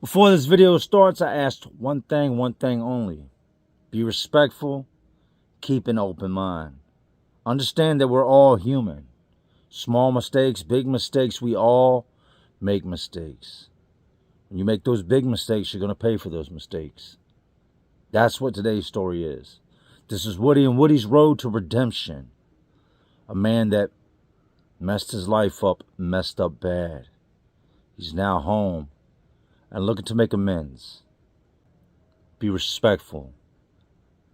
Before this video starts, I asked one thing only. Be respectful, keep an open mind. Understand that we're all human. Small mistakes, big mistakes, we all make mistakes. When you make those big mistakes, you're going to pay for those mistakes. That's what today's story is. This is Woody and Woody's road to redemption. A man that messed his life up, messed up bad. He's now home and looking to make amends. Be respectful,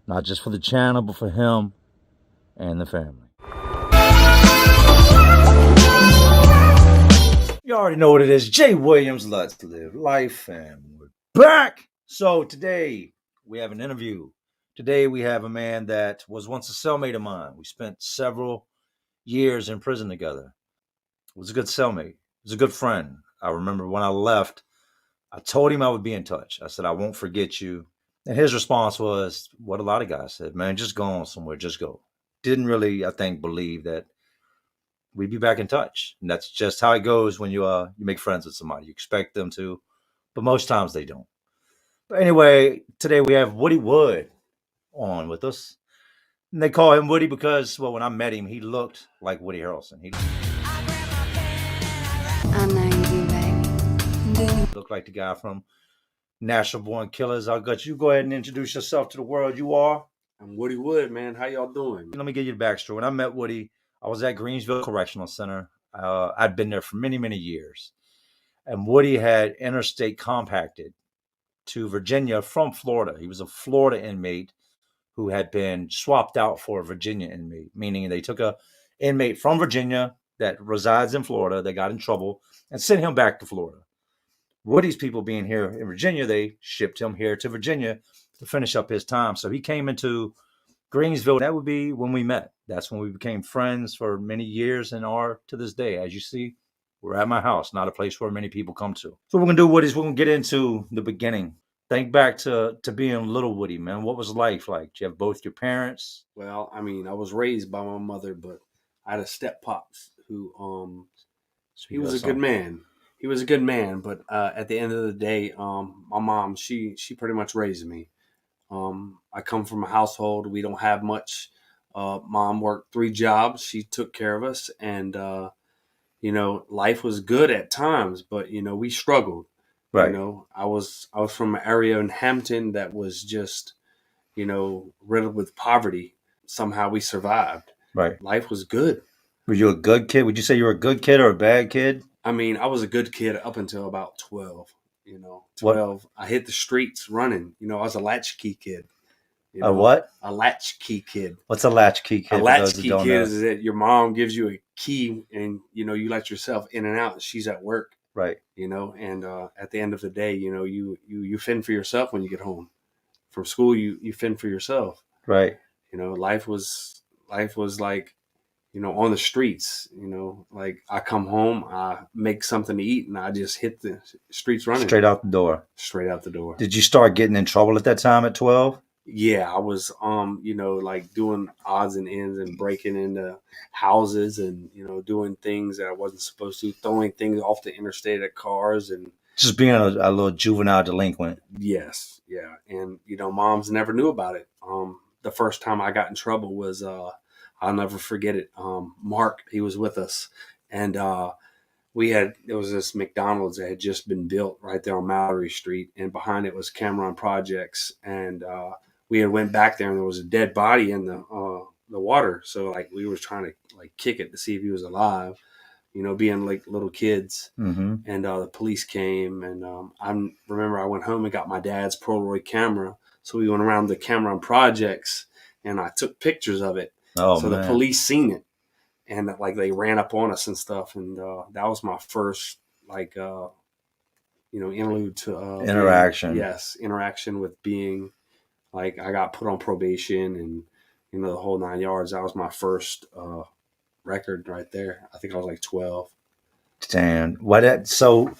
not just for the channel, but for him and the family. You already know what it is. Jay Williams, let's live life, and we're back. So today we have an interview. Today we have a man that was once a cellmate of mine. We spent several years in prison together. It was a good cellmate. It was a good friend. I remember when I left, I told him I would be in touch. I said, I won't forget you. And his response was what a lot of guys said, man, just go on somewhere, just go. Didn't really, I think, believe that we'd be back in touch. And that's just how it goes when you make friends with somebody. You expect them to, but most times they don't. But anyway, today we have Woody Wood on with us. And they call him Woody because, well, when I met him, he looked like Woody Harrelson. He I know you do, baby. looked like the guy from National Born Killers. I'll let you go ahead and introduce yourself to the world. You are? I'm Woody Wood, man. How y'all doing? Let me give you the backstory. When I met Woody, I was at Greensville Correctional Center. I'd been there for many, many years. And Woody had interstate compacted to Virginia from Florida. He was a Florida inmate who had been swapped out for a Virginia inmate, meaning they took a inmate from Virginia that resides in Florida that got in trouble and sent him back to Florida. Woody's people being here in Virginia, they shipped him here to Virginia to finish up his time. So he came into Greensville. That would be when we met. That's when we became friends for many years and are to this day. As you see, we're at my house, not a place where many people come to. So what we're going to do, Woody, is we're going to get into the beginning. Think back to being little Woody, man. What was life like? Did you have both your parents? Well, I mean, I was raised by my mother, but I had a step pops who he was a good man. He was a good man, but at the end of the day, my mom, she pretty much raised me. I come from a household, we don't have much. Mom worked 3 jobs. She took care of us, and life was good at times, but we struggled. Right. I was from an area in Hampton that was just, riddled with poverty. Somehow we survived. Right. Life was good. Were you a good kid? Would you say you were a good kid or a bad kid? I mean, I was a good kid up until about 12. 12. I hit the streets running. I was a latchkey kid. A what? A latchkey kid. What's a latchkey kid? A latchkey kid is that your mom gives you a key and, you let yourself in and out and she's at work. Right. And at the end of the day, you fend for yourself when you get home from school. You fend for yourself. Right. Life was like, on the streets. Like I come home, I make something to eat, and I just hit the streets running straight out the door. Straight out the door. Did you start getting in trouble at that time at 12? Yeah, I was like doing odds and ends and breaking into houses and doing things that I wasn't supposed to, throwing things off the interstate at cars and just being a little juvenile delinquent. Yes, yeah, and moms never knew about it. The first time I got in trouble was I'll never forget it. Mark, he was with us, and there was this McDonald's that had just been built right there on Mallory Street, and behind it was Cameron Projects, and we had went back there and there was a dead body in the water. So like we were trying to like kick it to see if he was alive, being like little kids. Mm-hmm. And the police came, and I remember I went home and got my dad's Polaroid camera. So we went around the Cameron Projects and I took pictures of it. Oh, so man. The police seen it and like they ran up on us and stuff. And that was my first like, interlude to interaction. Interaction with being like, I got put on probation and, the whole 9 yards. That was my first record right there. I think I was like 12. Damn. So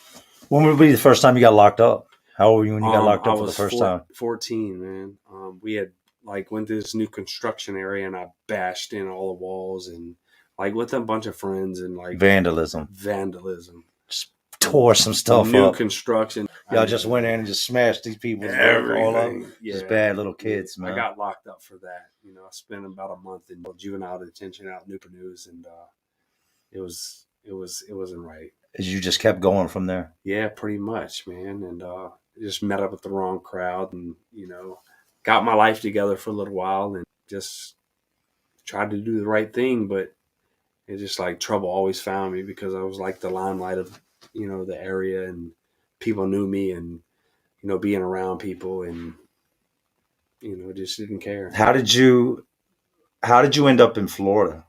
when would be the first time you got locked up? How old were you when you got locked up for the first time? 14, man. We had like went to this new construction area and I bashed in all the walls and like with a bunch of friends and like vandalism. Just tore some stuff new up. construction. Y'all just went in and just smashed these people's work all up. Everything. Just bad little kids, I man. got locked up for that. You know, I spent about a month in juvenile detention out in Newport News, and it wasn't right. You just kept going from there. Yeah, pretty much, man. And just met up with the wrong crowd, and got my life together for a little while, and just tried to do the right thing, but it just like trouble always found me because I was like the limelight of the area, and people knew me, and being around people, and just didn't care. How did you end up in Florida?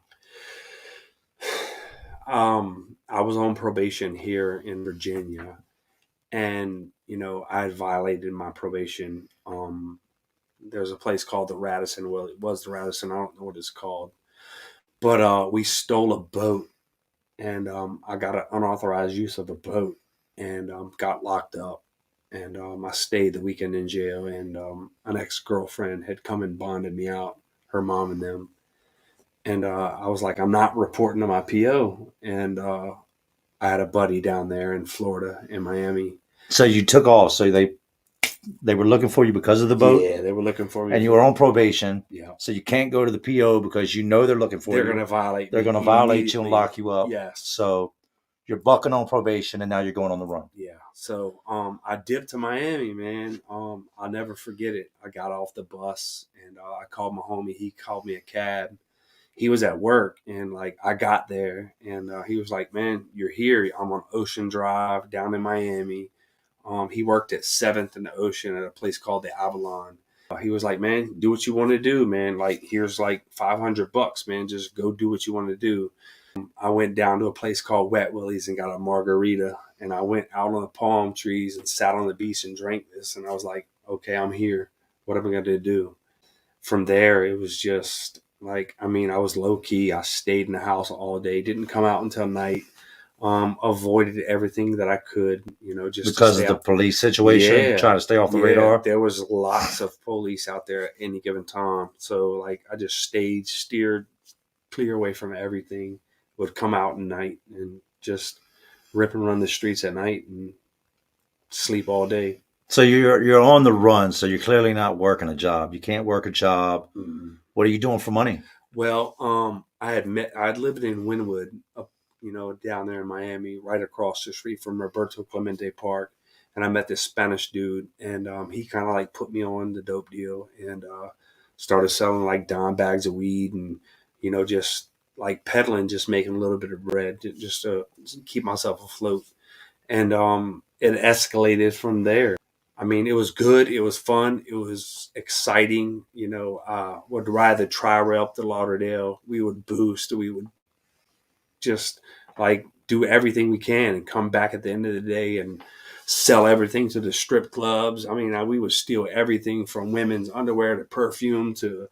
I was on probation here in Virginia, and I had violated my probation. There's a place called the Radisson. Well, it was the Radisson. I don't know what it's called, but we stole a boat, and I got an unauthorized use of a boat, and got locked up. And I stayed the weekend in jail, and an ex-girlfriend had come and bonded me out, her mom and them. And I was like, I'm not reporting to my PO. And I had a buddy down there in Florida, in Miami. So you took off. So they were looking for you because of the boat? Yeah, they were looking for me. And you were on probation. Yeah. So you can't go to the PO because they're looking for you. They're going to violate They're going to violate you and lock you up. Yes. So you're bucking on probation, and now you're going on the run. Yeah. So I dipped to Miami, man. I'll never forget it. I got off the bus, and I called my homie. He called me a cab. He was at work, and like I got there, and he was like, "Man, you're here. I'm on Ocean Drive down in Miami." He worked at 7th and the Ocean at a place called the Avalon. He was like, "Man, do what you want to do, man. Like, here's like $500, man. Just go do what you want to do." I went down to a place called Wet Willie's and got a margarita, and I went out on the palm trees and sat on the beach and drank this, and I was like, "Okay, I'm here. What am I going to do?" From there, it was just like, I was low key. I stayed in the house all day, didn't come out until night. Avoided everything that I could, just because of the police situation. Yeah, trying to stay off the radar. There was lots of police out there at any given time, so like I just steered clear away from everything. Would come out at night and just rip and run the streets at night and sleep all day. So you're on the run. So you're clearly not working a job. You can't work a job. Mm-hmm. What are you doing for money? Well, I'd lived in Wynwood, down there in Miami, right across the street from Roberto Clemente Park, and I met this Spanish dude, and he kind of like put me on the dope deal, and started selling like dime bags of weed, and just like peddling, just making a little bit of bread, just to keep myself afloat, and it escalated from there. It was good. It was fun. It was exciting. Would ride the tri-rail up to Lauderdale. We would boost. We would just like do everything we can and come back at the end of the day and sell everything to the strip clubs. We would steal everything from women's underwear to perfume to,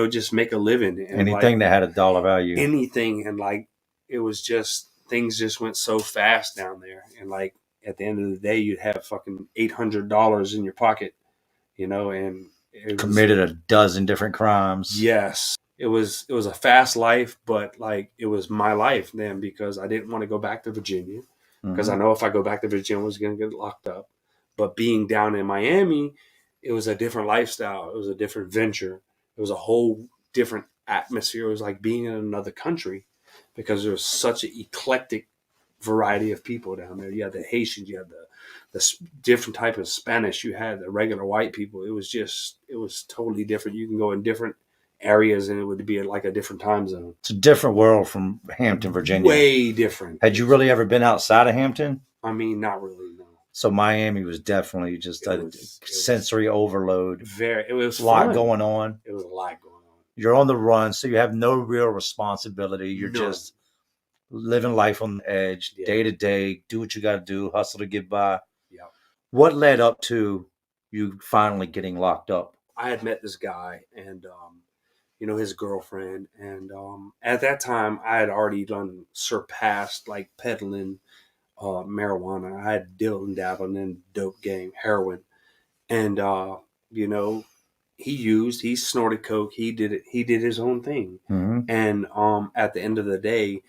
just make a living. And anything that had a dollar value. Anything. And like, it was just, things just went so fast down there. And like, at the end of the day, you'd have fucking $800 in your pocket, and it committed a dozen different crimes. Yes. It was a fast life, but like it was my life then, because I didn't want to go back to Virginia, because I know if I go back to Virginia, I was going to get locked up. But being down in Miami, it was a different lifestyle. It was a different venture. It was a whole different atmosphere. It was like being in another country, because there was such an eclectic variety of people down there. You had the Haitians, you had the different type of Spanish, you had the regular white people. It was totally different. You can go in different areas and it would be like a different time zone. It's a different world from Hampton, Virginia. Way different. Had you really ever been outside of Hampton? Not really, no. So Miami was definitely just a sensory overload. It was a lot fun. going on. It was a lot going on. You're on the run, so you have no real responsibility. You're just living life on the edge, day to day, do what you got to do, hustle to get by. Yeah. What led up to you finally getting locked up? I had met this guy and, his girlfriend. And at that time, I had already surpassed like peddling marijuana. I had dealt and dabbled in dope game, heroin. And, he snorted coke. He did it. He did his own thing. Mm-hmm. And at the end of the day,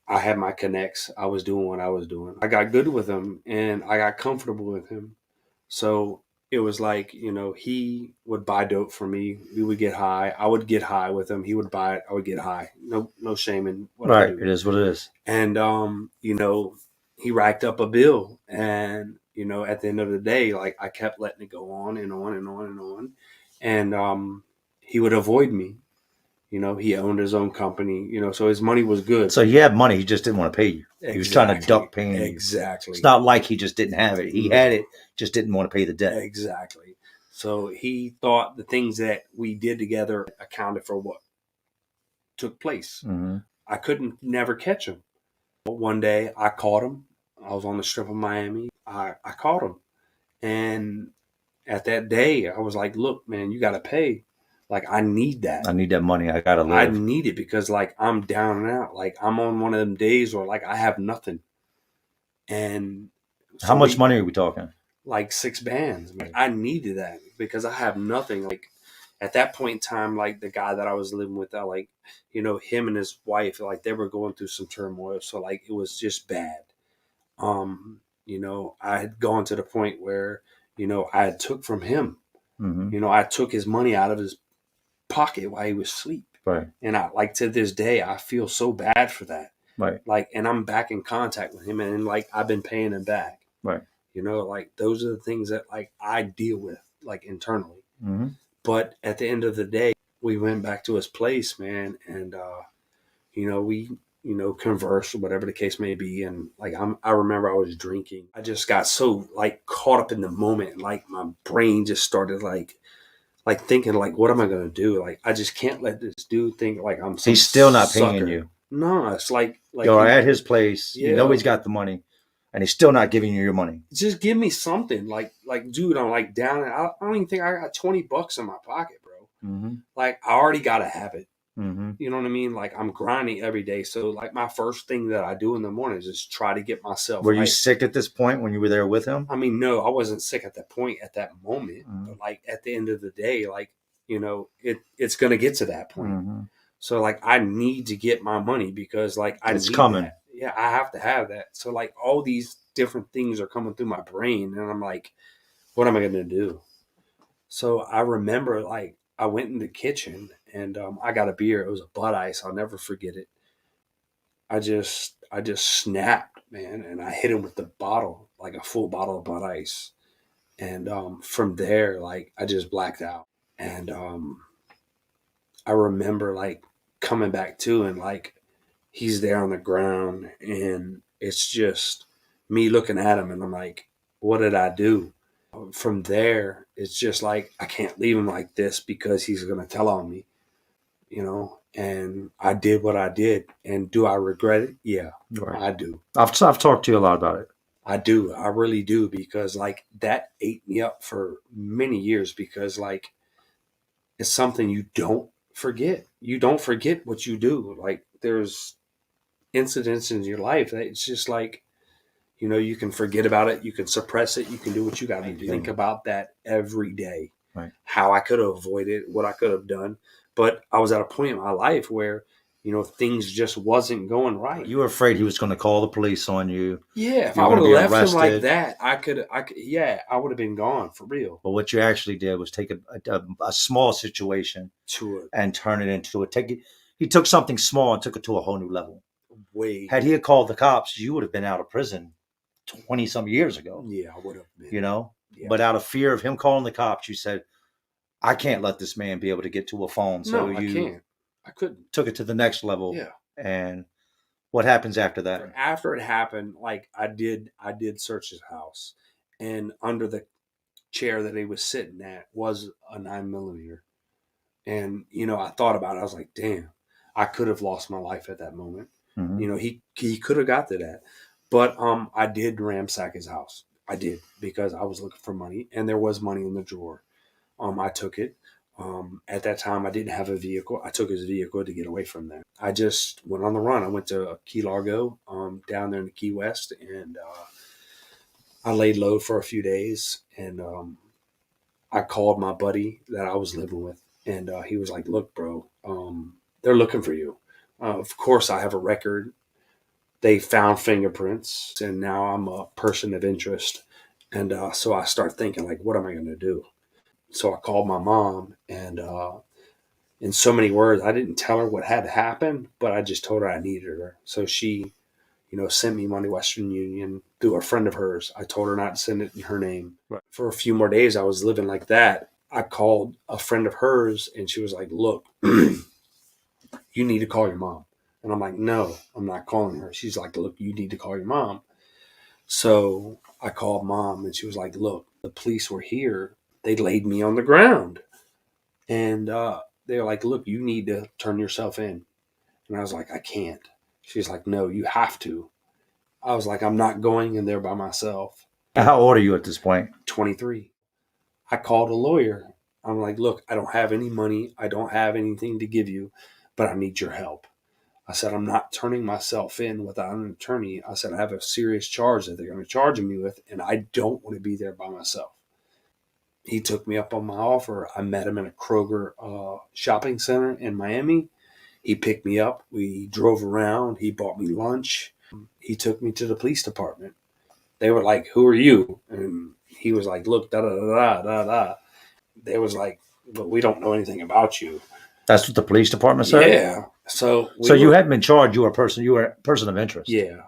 I had my connects. I was doing what I was doing. I got good with him and I got comfortable with him. So it was like, he would buy dope for me. We would get high. I would get high with him. He would buy it. I would get high. No shame in what I Right. do. It is what it is. And he racked up a bill. And, at the end of the day, like I kept letting it go on and on and on and on. And he would avoid me. He owned his own company, so his money was good. So he had money, he just didn't want to pay you. He was trying to duck paying you. Exactly. It's not like he just didn't have it. He had it, just didn't want to pay the debt. Exactly. So he thought the things that we did together accounted for what took place. Mm-hmm. I couldn't never catch him. But one day I caught him. I was on the strip of Miami. I caught him. And at that day, I was like, look, man, you got to pay. Like, I need that. I need that money. I got to live. I need it because, like, I'm down and out. Like, I'm on one of them days where, like, I have nothing. And so how much money are we talking? Like 6 bands. Like, I needed that because I have nothing. Like, at that point in time, like, the guy that I was living with, him and his wife, like, they were going through some turmoil. So, like, it was just bad. I had gone to the point where, I had took from him. Mm-hmm. I took his money out of his pocket while he was asleep. Right. And I, like, to this day, I feel so bad for that. Right. Like, and I'm back in contact with him and like, I've been paying him back. Right. Like those are the things that like I deal with like internally. Mm-hmm. But at the end of the day, we went back to his place, man. And, we, conversed, whatever the case may be. And like, I remember I was drinking. I just got so like caught up in the moment. And like my brain just started like thinking like, what am I going to do? Like, I just can't let this dude think like I'm some He's still not sucker. paying you. No, it's like you're at his place. Yeah. You know he's got the money, and he's still not giving you your money. Just give me something. Like, dude, I'm like down. I don't even think I got $20 in my pocket, bro. Mm-hmm. Like, I already got to have it. Mm-hmm. You know what I mean? Like, I'm grinding every day. So, like, my first thing that I do in the morning is just try to get myself. Were you sick at this point when you were there with him? I mean, no, I wasn't sick at that point, at that moment. Mm-hmm. But, like, at the end of the day, like, it's going to get to that point. Mm-hmm. So, like, I need to get my money because, like, it's coming. That. Yeah, I have to have that. So, like, all these different things are coming through my brain. And I'm like, what am I going to do? So, I remember, like, I went in the kitchen and I got a beer. It was a Bud Ice. I'll never forget it. I just snapped, man. And I hit him with the bottle, like a full bottle of Bud Ice. And from there, like, I just blacked out. And I remember, like, coming back to and like he's there on the ground and it's just me looking at him and I'm like, what did I do? From there, it's just like I can't leave him like this because he's going to tell on me, and I did what I did. And do I regret it? Yeah, right. I do. I've talked to you a lot about it. I do. I really do, because like that ate me up for many years, because like it's something you don't forget. You don't forget what you do. Like, there's incidents in your life that it's just like, you can forget about it. You can suppress it. You can do what you got to do. Think about that every day. Right. How I could have avoided, what I could have done. But I was at a point in my life where, things just wasn't going right. You were afraid he was going to call the police on you. Yeah, if I would have left him like that, I could, I would have been gone for real. But what you actually did was take a small situation and turn it into he took something small and took it to a whole new level. Had he called the cops, you would have been out of prison 20-some years ago. Yeah, I would have been. Yeah. But out of fear of him calling the cops, you said, I can't let this man be able to get to a phone. So I can't. I couldn't. Took it to the next level. Yeah. And what happens after that? After it happened, like I did search his house, and under the chair that he was sitting at was a 9mm. And, I thought about it. I was like, damn, I could have lost my life at that moment. Mm-hmm. He could have got to that. But I did ransack his house. I did, because I was looking for money, and there was money in the drawer. I took it. At that time, I didn't have a vehicle. I took his vehicle to get away from there. I just went on the run. I went to Key Largo, down there in the Key West, and I laid low for a few days. And I called my buddy that I was living with, and he was like, look, bro, they're looking for you. Of course, I have a record. They found fingerprints, and now I'm a person of interest. And so I start thinking, like, what am I going to do? So I called my mom, and in so many words, I didn't tell her what had happened, but I just told her I needed her. So she, sent me money Western Union through a friend of hers. I told her not to send it in her name. Right. For a few more days, I was living like that. I called a friend of hers, and she was like, look, you need to call your mom. And I'm like, no, I'm not calling her. She's like, look, you need to call your mom. So I called mom, and she was like, look, the police were here. They laid me on the ground. And they were like, look, you need to turn yourself in. And I was like, I can't. She's like, no, you have to. I was like, I'm not going in there by myself. How old are you at this point? 23. I called a lawyer. I'm like, look, I don't have any money. I don't have anything to give you, but I need your help. I said, I'm not turning myself in without an attorney. I said, I have a serious charge that they're going to charge me with, and I don't want to be there by myself. He took me up on my offer. I met him in a Kroger shopping center in Miami. He picked me up. We drove around. He bought me lunch. He took me to the police department. They were like, who are you? And he was like, look, da da da da da. They was like, but we don't know anything about you. That's what the police department said? Yeah. So you hadn't been charged. You were a person of interest. Yeah.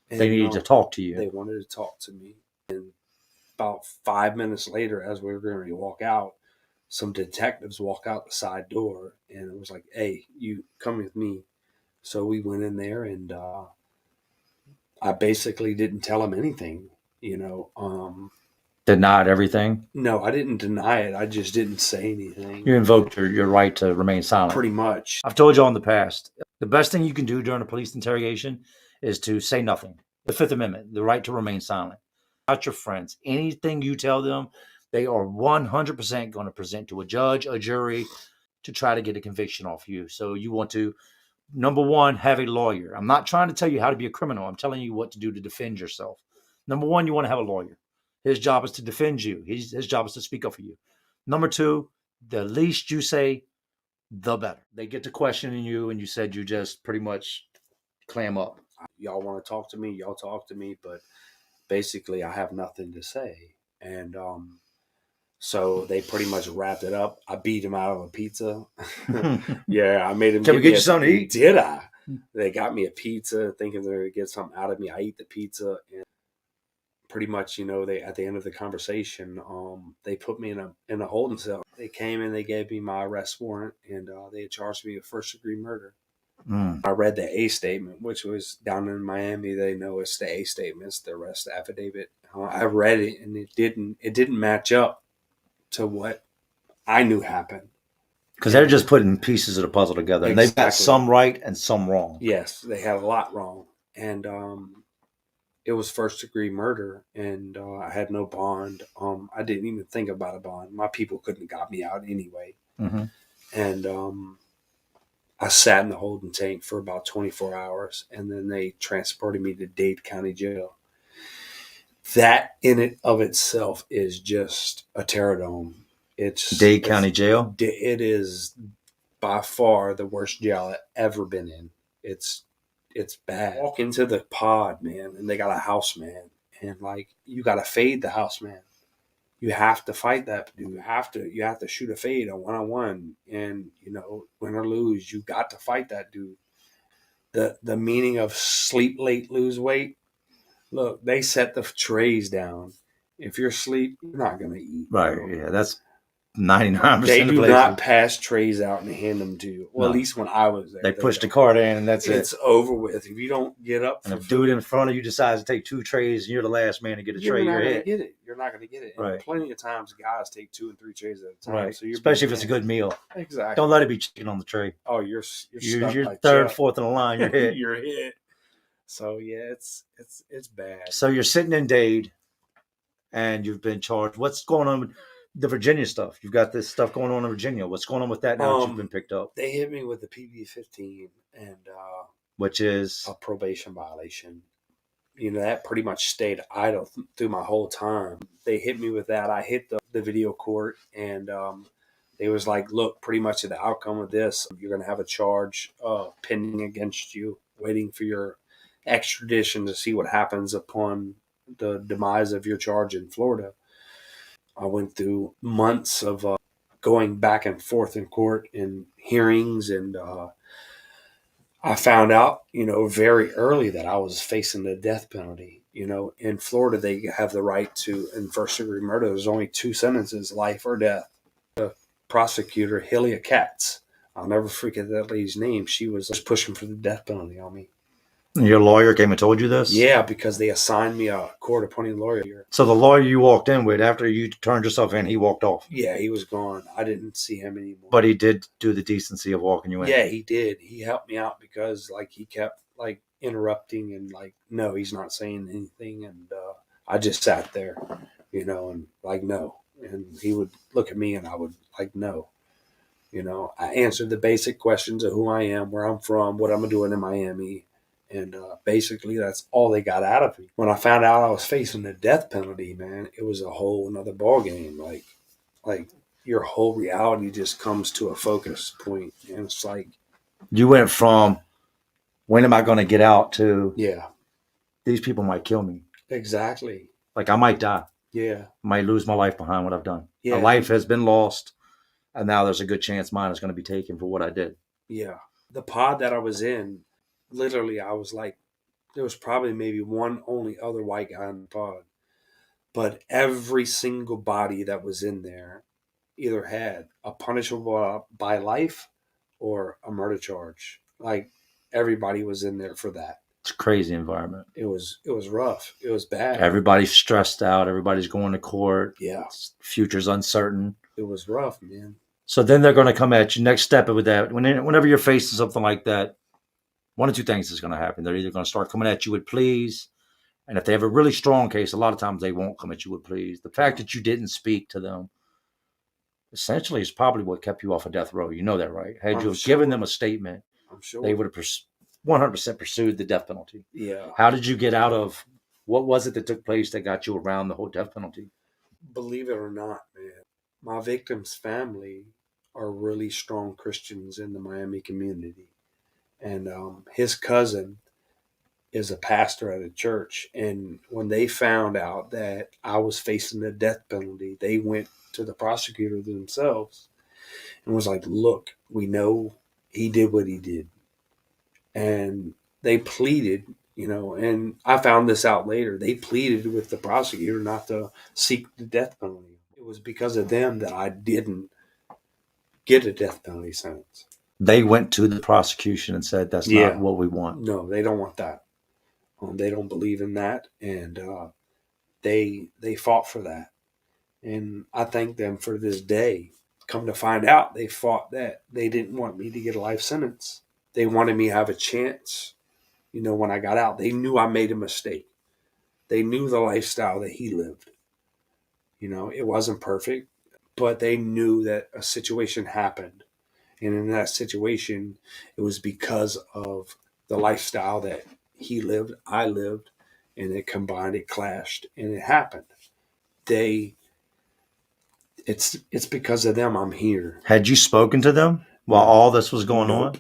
And, they needed to talk to you. They wanted to talk to me. And about 5 minutes later, as we were going to walk out, some detectives walk out the side door, and it was like, hey, you come with me. So we went in there, and I basically didn't tell him anything, Denied everything? No, I didn't deny it. I just didn't say anything. You invoked your right to remain silent. Pretty much. I've told you in the past, the best thing you can do during a police interrogation is to say nothing. The Fifth Amendment, the right to remain silent. About your friends, anything you tell them, they are 100% going to present to a judge, a jury, to try to get a conviction off you. So you want to, number one, have a lawyer. I'm not trying to tell you how to be a criminal. I'm telling you what to do to defend yourself. Number one, you want to have a lawyer. His job is to defend you. His job is to speak up for you. Number two, the least you say, the better. They get to questioning you, and you said you just pretty much clam up. Y'all want to talk to me? Y'all talk to me, but basically I have nothing to say. And so they pretty much wrapped it up. I beat him out of a pizza. Yeah, I made him. Can we get you something to eat? Did I? They got me a pizza, thinking they're going to get something out of me. I eat the pizza, and pretty much, they at the end of the conversation, they put me in a holding cell. They came and they gave me my arrest warrant, and they had charged me with first-degree murder. I read the A statement, which was down in Miami. They know it's the A statement, it's the arrest affidavit. I read it, and it didn't match up to what I knew happened. Because they're just putting pieces of the puzzle together, and they've got some right and some wrong. Yes, they had a lot wrong, and it was first-degree murder, and I had no bond. I didn't even think about a bond. My people couldn't have got me out anyway. Mm-hmm. And I sat in the holding tank for about 24 hours, and then they transported me to Dade County Jail. That in it of itself is just a terror dome. It's Dade County Jail? It is by far the worst jail I've ever been in. It's bad. Walk into the pod, man, and they got a house man, and you got to fade the house man. You have to fight that dude. You have to shoot a fade on one-on-one, and win or lose, you got to fight that dude. The meaning of sleep late, lose weight. Look, they set the trays down. If you're asleep, you're not gonna eat. Right? Yeah, that's 99%. They of do places. not pass trays out and hand them to you. Well, No. At least when I was there, They push the cart in, and that's it. It's over with. If you don't get up, and if dude in front of you decides to take 2 trays, and you're the last man to get a tray, you're hit. You're not going to get it. Right. And plenty of times, guys take 2 and 3 trays at a time. Right. So especially if it's a good meal. Exactly. Don't let it be chicken on the tray. Oh, you're third, fourth in the line. You're hit. You're hit. So yeah, it's bad. So you're sitting in Dade, and you've been charged. What's going on with the Virginia stuff? You've got this stuff going on in Virginia. What's going on with that now that you've been picked up? They hit me with the PB-15, and which is a probation violation. That pretty much stayed idle through my whole time. They hit me with that. I hit the video court, and they was like, look, pretty much the outcome of this, you're going to have a charge pending against you, waiting for your extradition to see what happens upon the demise of your charge in Florida. I went through months of going back and forth in court and hearings, and I found out, very early that I was facing the death penalty. In Florida, they have the right to, in first degree murder, there's only 2 sentences, life or death. The prosecutor, Hillia Katz, I'll never forget that lady's name. She was pushing for the death penalty on me. Your lawyer came and told you this? Yeah, because they assigned me a court-appointed lawyer. So the lawyer you walked in with, after you turned yourself in, he walked off? Yeah, he was gone. I didn't see him anymore. But he did do the decency of walking you in? Yeah, he did. He helped me out because, he kept, interrupting and, no, he's not saying anything. And I just sat there, and, no. And he would look at me and I would, no. I answered the basic questions of who I am, where I'm from, what I'm doing in Miami. And basically, that's all they got out of me. When I found out I was facing the death penalty, man, it was a whole another ballgame. Like your whole reality just comes to a focus point, and it's like you went from when am I going to get out to yeah, these people might kill me. Exactly. Like I might die. Yeah, I might lose my life behind what I've done. Yeah. A life has been lost, and now there's a good chance mine is going to be taken for what I did. Yeah, the pod that I was in. Literally, I was there was probably maybe one only other white guy in the pod. But every single body that was in there either had a punishable by life or a murder charge. Everybody was in there for that. It's a crazy environment. It was rough. It was bad. Everybody's stressed out. Everybody's going to court. Yeah. Future's uncertain. It was rough, man. So then they're going to come at you. Next step with that, whenever you're facing something like that, one of two things is going to happen. They're either going to start coming at you with pleas, and if they have a really strong case, a lot of times they won't come at you with pleas. The fact that you didn't speak to them essentially is probably what kept you off of death row. You know that, right? Had you given them a statement, I'm sure they would have 100% pursued the death penalty. Yeah. How did you get out of, what was it that took place that got you around the whole death penalty? Believe it or not, man, my victim's family are really strong Christians in the Miami community. And his cousin is a pastor at a church. And when they found out that I was facing the death penalty, they went to the prosecutor themselves and was like, look, we know he did what he did. And they pleaded, and I found this out later. They pleaded with the prosecutor not to seek the death penalty. It was because of them that I didn't get a death penalty sentence. They went to the prosecution and said, that's not what we want. No, they don't want that. They don't believe in that. And they fought for that. And I thank them for this day. Come to find out, they fought that. They didn't want me to get a life sentence. They wanted me to have a chance. When I got out, they knew I made a mistake. They knew the lifestyle that he lived. It wasn't perfect, but they knew that a situation happened. And in that situation, it was because of the lifestyle that he lived, I lived, and it combined, it clashed, and it happened. It's because of them I'm here. Had you spoken to them while all this was going on?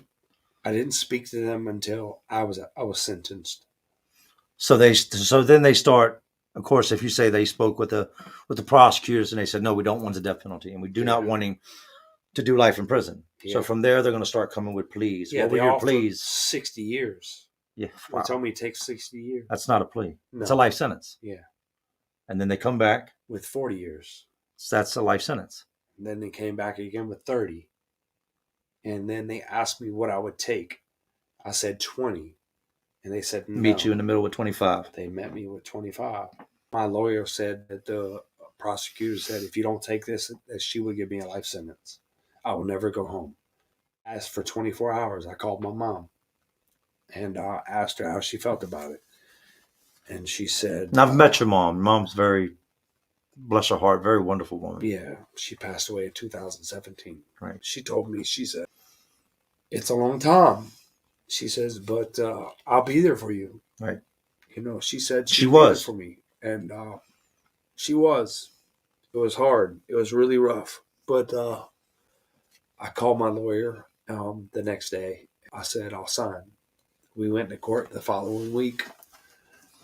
I didn't speak to them until I was sentenced. So then they start. Of course, if you say they spoke with the prosecutors and they said, no, we don't want the death penalty and we do not want him to do life in prison. Yeah. So from there, they're going to start coming with pleas. Yeah, what were your pleas? 60 years. Yeah. Wow. They told me it takes 60 years. That's not a plea. No. It's a life sentence. Yeah. And then they come back with 40 years. So that's a life sentence. And then they came back again with 30. And then they asked me what I would take. I said 20. And they said no. Meet you in the middle with 25. They met me with 25. My lawyer said that the prosecutor said, if you don't take this, that she would give me a life sentence. I will never go home. I asked for 24 hours. I called my mom and I asked her how she felt about it. And she said... And I've met your mom. Mom's very, bless her heart, very wonderful woman. Yeah. She passed away in 2017. Right. She told me, she said, it's a long time. She says, but I'll be there for you. Right. She said she was for me. And she was. It was hard. It was really rough. But I called my lawyer the next day. I said, I'll sign. We went to court the following week.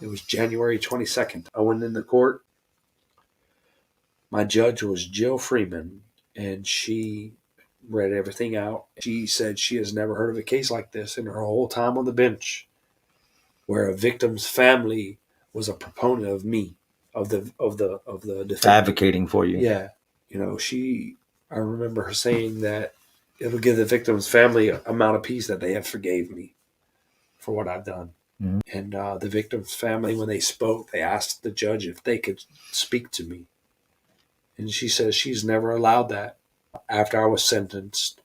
It was January 22nd. I went into court. My judge was Jill Freeman, and she read everything out. She said she has never heard of a case like this in her whole time on the bench, where a victim's family was a proponent of me, of the defendant, advocating for you. Yeah, I remember her saying that it'll give the victim's family an amount of peace that they have forgave me for what I've done. Mm-hmm. And the victim's family, when they spoke, they asked the judge if they could speak to me. And she says she's never allowed that. After I was sentenced,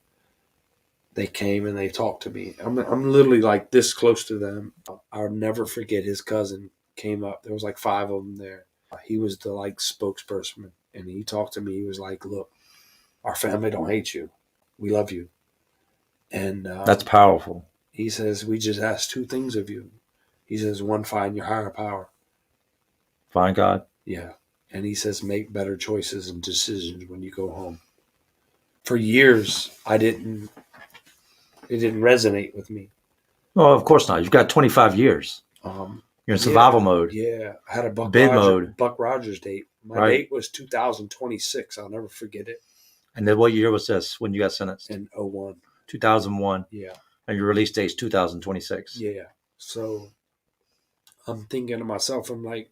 they came and they talked to me. I'm literally like this close to them. I'll never forget his cousin came up. There was like 5 of them there. He was the like spokesperson, and he talked to me. He was like, "Look, our family don't hate you. We love you." And that's powerful. He says, "We just ask 2 things of you." He says, 1, find your higher power. Find God. Yeah. And he says, make better choices and decisions when you go home. For years, it didn't resonate with me. Well, of course not. You've got 25 years. You're in survival mode. Yeah. I had a Buck Rogers date. My date was 2026. I'll never forget it. And then what year was this when you got sentenced? In 01. 2001. Yeah. And your release date's 2026. Yeah. So I'm thinking to myself, I'm like,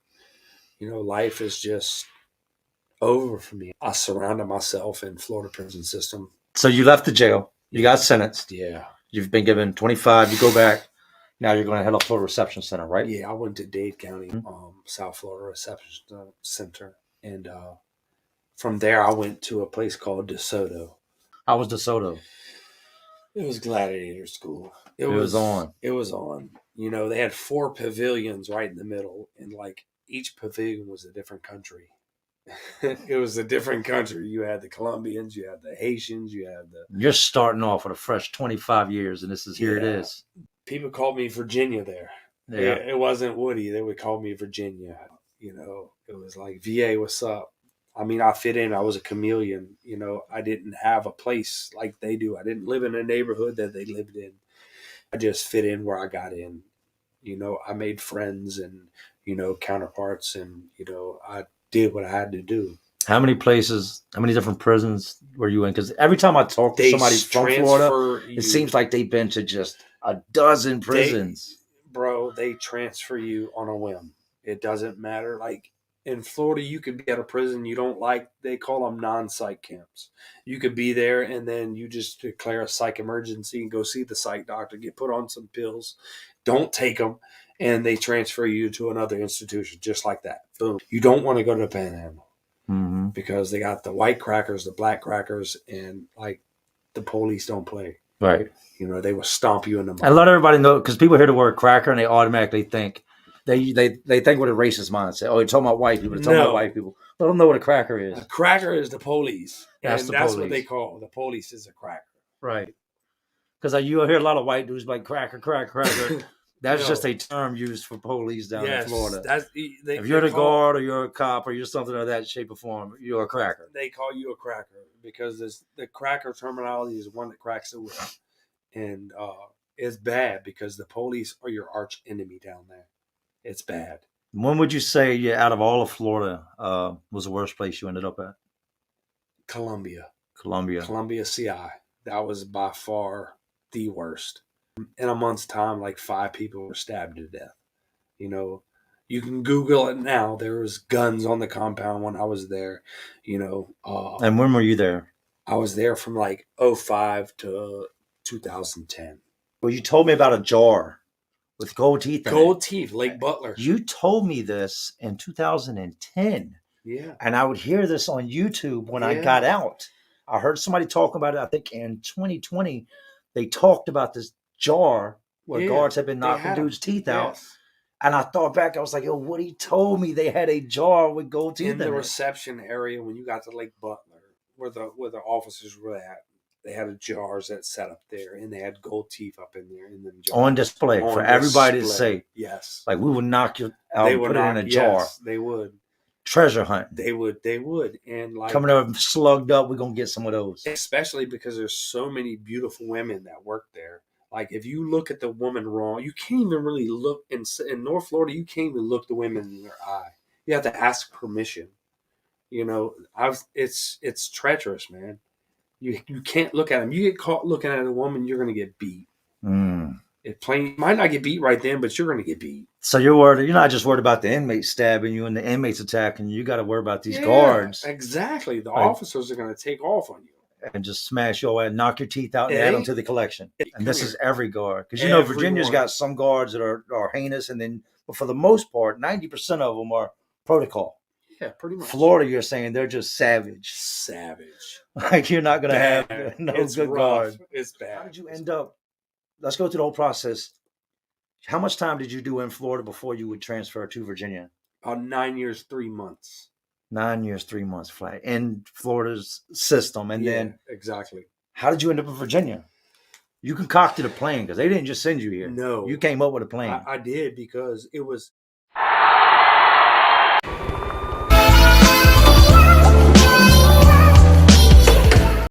life is just over for me. I surrounded myself in Florida prison system. So you left the jail. You got sentenced. Yeah. You've been given 25. You go back. Now you're going to head up Florida Reception Center, right? Yeah, I went to Dade County, South Florida Reception Center. And from there, I went to a place called DeSoto. How was DeSoto? It was gladiator school. It was on. It was on. They had 4 pavilions right in the middle, and like each pavilion was a different country. It was a different country. You had the Colombians, you had the Haitians, you had the... You're starting off with a fresh 25 years, and here it is. People called me Virginia there. Yeah. It wasn't Woody. They would call me Virginia. It was like, VA, what's up? I mean, I fit in. I was a chameleon. I didn't have a place like they do. I didn't live in a neighborhood that they lived in. I just fit in where I got in. I made friends and, counterparts, and, I did what I had to do. How many different prisons were you in? Because every time I talk to somebody from Florida, it seems like they've been to just a dozen prisons. They transfer you on a whim. It doesn't matter. Like in Florida, you could be at a prison you don't like. They call them non-psych camps. You could be there and then you just declare a psych emergency and go see the psych doctor, get put on some pills, don't take them, and they transfer you to another institution just like that. Boom. You don't want to go to the Panhandle because they got the white crackers, the black crackers, and like the police don't play. Right. They will stomp you in the mouth. I let everybody know, because people hear the word cracker and they automatically think they think with a racist mindset. Oh, you're talking about white people. You're talking about white people. Let them know what a cracker is. A cracker is the police. That's what they call the police is a cracker. Right. Because you hear a lot of white dudes like cracker. That's just a term used for police down in Florida. If you're the guard or you're a cop or you're something of that shape or form, you're a cracker. They call you a cracker because the cracker terminology is one that cracks the whip. And it's bad because the police are your arch enemy down there. It's bad. When would you say, out of all of Florida, was the worst place you ended up at? Columbia CI. That was by far the worst. In a month's time, like 5 people were stabbed to death. You can Google it now. There was guns on the compound when I was there. And when were you there? I was there from like 2005 to 2010. Well, you told me about a jar with gold teeth. Gold teeth, Lake Butler. You told me this in 2010. Yeah. And I would hear this on YouTube when I got out. I heard somebody talking about it. I think in 2020, they talked about this jar where guards had been knocking dudes' teeth out. And I thought back, I was like, Woody told me they had a jar with gold teeth in the reception area when you got to Lake Butler, where the officers were at. They had jars that sat up there, and they had gold teeth up in there in them jars. On display for everybody to see. Yes. Like, we would knock you out and put it in a jar. Yes, they would. Treasure hunt. They would. And like coming up slugged up, we're going to get some of those. Especially because there's so many beautiful women that work there. Like if you look at the woman wrong, you can't even really look in North Florida. You can't even look the women in their eye. You have to ask permission. You know, it's treacherous, man. You can't look at them. You get caught looking at a woman, you're gonna get beat. It plain might not get beat right then, but you're gonna get beat. So you're not just worried about the inmates stabbing you and the inmates attacking you. You got to worry about these guards. Exactly. The Like, officers are gonna take off on you and just smash your head, knock your teeth out, and add them to the collection. And this is every guard, because Virginia's got some guards that are heinous, and then, but for the most part, 90% of them are protocol. Yeah, pretty much. Florida, you're saying they're just savage. Like you're not gonna have no good guard. It's bad. How did you end up? Let's go through the whole process. How much time did you do in Florida before you would transfer to Virginia? 9 years, 3 months. 9 years, 3 months flat in Florida's system. And then exactly. How did you end up in Virginia? You concocted a plan because they didn't just send you here. No. You came up with a plan. I did because it was